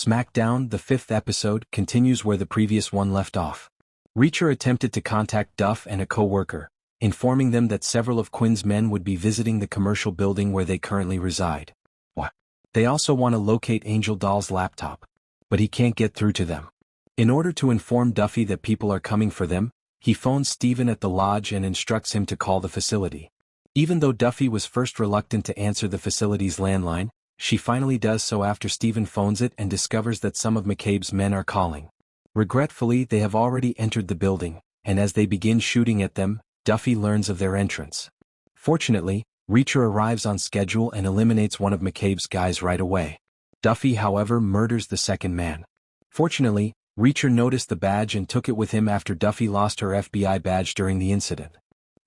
Smackdown, the 5th episode, continues where the previous one left off. Reacher attempted to contact Duff and a co-worker, informing them that several of Quinn's men would be visiting the commercial building where they currently reside. They also want to locate Angel Doll's laptop, but he can't get through to them. In order to inform Duffy that people are coming for them, he phones Steven at the lodge and instructs him to call the facility. Even though Duffy was first reluctant to answer the facility's landline, she finally does so after Steven phones it and discovers that some of McCabe's men are calling. Regretfully, they have already entered the building, and as they begin shooting at them, Duffy learns of their entrance. Fortunately, Reacher arrives on schedule and eliminates one of McCabe's guys right away. Duffy, however, murders the second man. Fortunately, Reacher noticed the badge and took it with him after Duffy lost her FBI badge during the incident.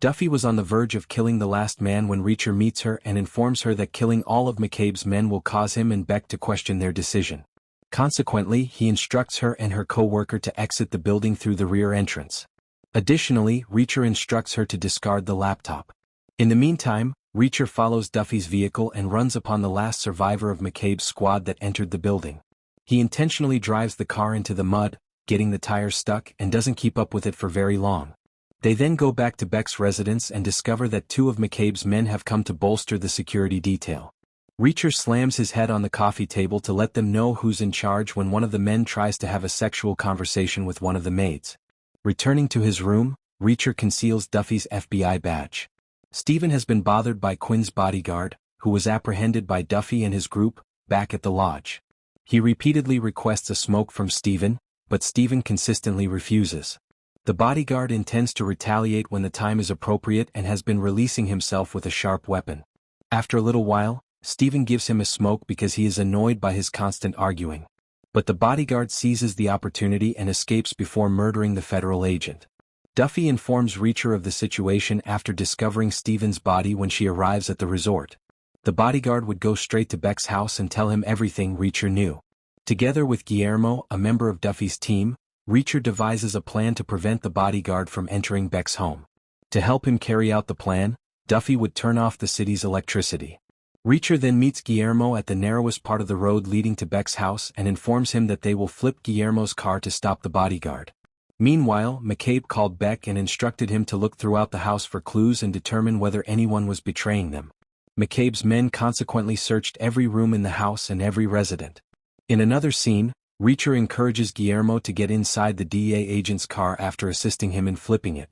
Duffy was on the verge of killing the last man when Reacher meets her and informs her that killing all of McCabe's men will cause him and Beck to question their decision. Consequently, he instructs her and her co-worker to exit the building through the rear entrance. Additionally, Reacher instructs her to discard the laptop. In the meantime, Reacher follows Duffy's vehicle and runs upon the last survivor of McCabe's squad that entered the building. He intentionally drives the car into the mud, getting the tires stuck, and doesn't keep up with it for very long. They then go back to Beck's residence and discover that two of McCabe's men have come to bolster the security detail. Reacher slams his head on the coffee table to let them know who's in charge when one of the men tries to have a sexual conversation with one of the maids. Returning to his room, Reacher conceals Duffy's FBI badge. Steven has been bothered by Quinn's bodyguard, who was apprehended by Duffy and his group, back at the lodge. He repeatedly requests a smoke from Steven, but Steven consistently refuses. The bodyguard intends to retaliate when the time is appropriate and has been releasing himself with a sharp weapon. After a little while, Steven gives him a smoke because he is annoyed by his constant arguing. But the bodyguard seizes the opportunity and escapes before murdering the federal agent. Duffy informs Reacher of the situation after discovering Steven's body when she arrives at the resort. The bodyguard would go straight to Beck's house and tell him everything Reacher knew. Together with Guillermo, a member of Duffy's team, Reacher devises a plan to prevent the bodyguard from entering Beck's home. To help him carry out the plan, Duffy would turn off the city's electricity. Reacher then meets Guillermo at the narrowest part of the road leading to Beck's house and informs him that they will flip Guillermo's car to stop the bodyguard. Meanwhile, McCabe called Beck and instructed him to look throughout the house for clues and determine whether anyone was betraying them. McCabe's men consequently searched every room in the house and every resident. In another scene, Reacher encourages Guillermo to get inside the DEA agent's car after assisting him in flipping it.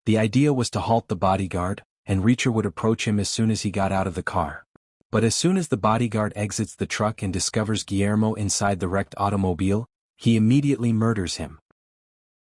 The idea was to halt the bodyguard, and Reacher would approach him as soon as he got out of the car. But as soon as the bodyguard exits the truck and discovers Guillermo inside the wrecked automobile, he immediately murders him.